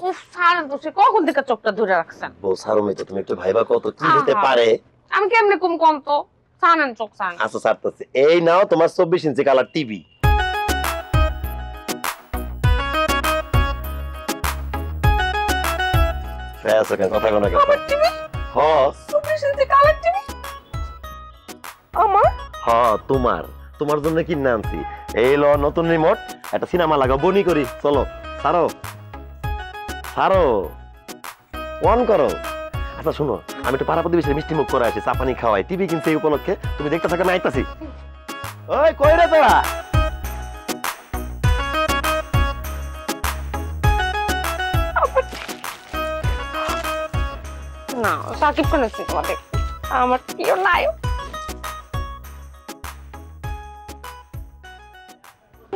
উফ ছাড়েন তো, সে কখন থেকে চোখটা ধরে রাখছেন। বউ সারমি তো, তুমি একটু ভাইবা কত কি হতে পারে। আমি কেমনে কম তো, ছাড়েন চোখ ছাড়েন। আচ্ছা ছাড়তেছি, এই নাও তোমার 24 ইঞ্চি কালার টিভি। কথা কোন আমার টিভি? হ্যাঁ 24 ইঞ্চি কালার টিভি আমার? হ্যাঁ তোমার, তোমার জন্য কিনে আনছি। এই ল নতুন রিমোট, একটা সিনেমা লাগাও, বনি করি, চলো ছাড়ো ছাড়ো, অন করো। আচ্ছা শুনো, আমি একটু পাড়া প্রতিবেশী মিষ্টি মুখ করে আছি, চা পানি খাওয়াই, টিভি কিনছে এই উপলক্ষে, তুমি দেখতে থাকো, আমি আইতাছি। ওই কই রে তোরা? না সাকিব খানের সিনেমা দেখ, আমার প্রিয় নায়ক।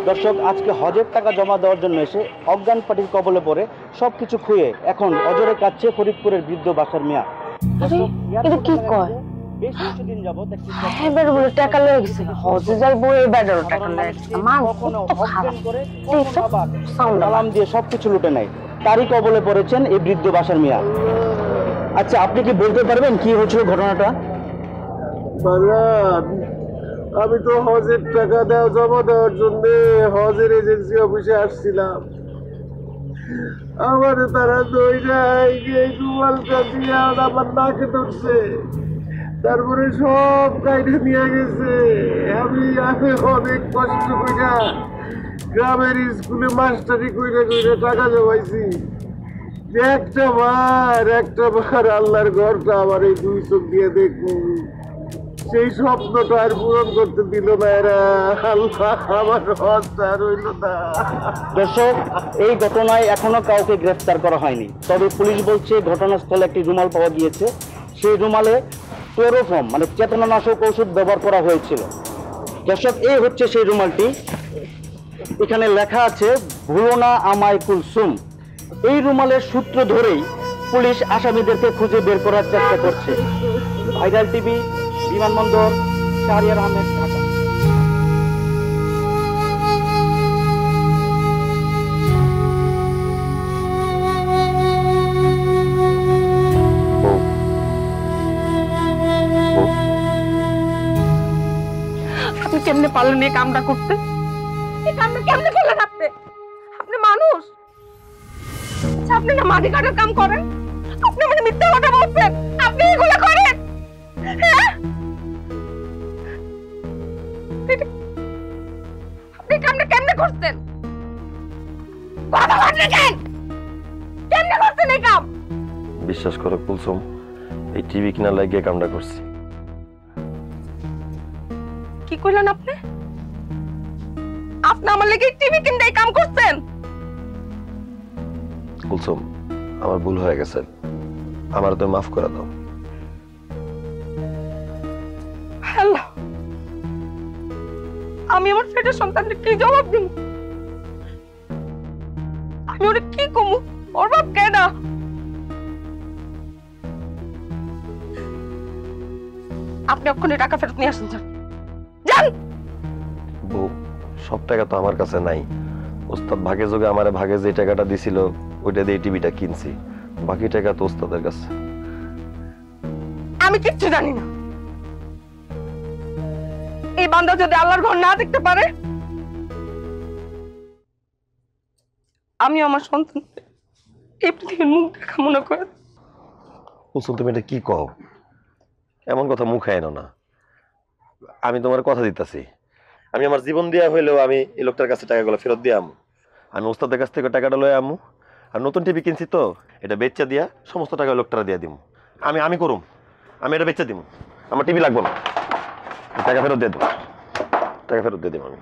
দর্শক, আজকে হজের টাকা জমা দেওয়ার জন্য এসে অজ্ঞান পার্টির কবলে পড়ে সবকিছু খুঁয়ে এখন অজরে কাটছে ফরিদপুরের বৃদ্ধ বাসার মিয়া। এটা কি কয়? বেশ কিছুদিন যাবত এবার বলে টাকা লয়ে গেছে, হজে যাইবো, এবারও টাকা লয়ে গেছে। মান কখনো কত খারাপ। করে সাউন্ড সালাম দিয়ে সবকিছু লুটে নেয়। তারই কবলে পড়েছেন এই বৃদ্ধ বাসার মিয়া। আচ্ছা, আপনি কি বলতে পারবেন কি হয়েছিল ঘটনাটা? আমি তো হজের টাকা জমা দেওয়ার জন্য হজের এজেন্সি অফিসে আসছিলাম। আমার তারা আমার নাকে ধরছে, তারপরে সব কাইটে নিয়ে গেছে। আমি অনেক কষ্ট কইরা গ্রামের স্কুলে মাস্টারি কইরা টাকা জমাইছি। একটা বার আল্লাহর ঘরটা আমার এই দুই চোখ দিয়ে দেখবো, সেই স্বপ্নটা আর পূরণ করতে দিল না এরা। আল্লাহ, আমার হজটা রইল না। দর্শক, এই ঘটনায় এখনো কাউকে গ্রেফতার করা হয়নি, তবে পুলিশ বলছে ঘটনাস্থলে একটি রুমাল পাওয়া গিয়েছে। সেই রুমালে ক্লোরোফর্ম মানে চেতনানাশক ওষুধ ব্যবহার করা হয়েছিল। দর্শক, এই হচ্ছে সেই রুমালটি, এখানে লেখা আছে ভুলো না আমায় কুলসুম। এই রুমালের সূত্র ধরেই পুলিশ আসামিদেরকে খুঁজে বের করার চেষ্টা করছে। ভাইরাল টিভি, বিমানবন্দর, শাহরিয়ার আহমেদ, ঢাকা। আপনি কেমনে পারলেন এই কামটা করতে? এই কামটা কেমনে করলেন আপনি? আপনি মানুষ? আচ্ছা, আপনি না মাটি কাটার কাম করেন? আপনি মানে মিথ্যা কথা বলছেন? আপনি এগুলো করেন? হ্যাঁ, আপনি কামটা কেমনে করছেন? কথা বলছেন কেন? কেমনে করছেন এই কাম? বিশ্বাস করো কুলসুম, এই টিভি কিনা লাগিয়ে কামটা করছি। কি কইলেন আপনি? আপনি আমার লাগি টিভি কিনতে এই কাম করছেন? কুলসুম, আমার ভুল হয়ে গেছে, আমার তো মাফ করে দাও। হ্যালো, আমি আমার ছেলের সন্তানকে কি জবাব দিব? আমি ওরে কি কমু? ওর বাপ কেডা? আপনি ওখানে টাকা ফেরত নিয়ে আসেন, যান। বউ, সব টাকা তো আমার কাছে নাই। ওস্তাদ ভাগে যোগে আমারে ভাগে যে টাকাটা দিছিল ওইটা দিয়ে টিভিটা কিনছি, বাকি টাকা তো ওস্তাদের কাছে। আমি কিচ্ছু জানি না। এই বান্দা যদি আল্লাহর ঘর না দেখতে পারে, আমি আমার সন্তান এই পৃথিবীর মুখ দেখা মনে করে। কুলসুম, তুমি এটা কি কও? এমন কথা মুখে এনো না। আমি তোমার কথা দিতেছি, আমি আমার জীবন দিয়া হইলেও আমি এই লোকটার কাছে টাকাগুলো ফেরত দিয়ে আমু। আমি ওস্তাদের কাছ থেকে টাকাটা লয়ে আমু, আর নতুন টিভি কিনছি তো এটা বেচা দিয়া সমস্ত টাকা লোকটারা দিয়ে দিব। আমি করুম, আমি এটা বেচা দিব, আমার টিভি লাগবো না, টাকা ফেরত দিয়ে দেবো, টাকা ফেরত দিয়ে দেবো আমি।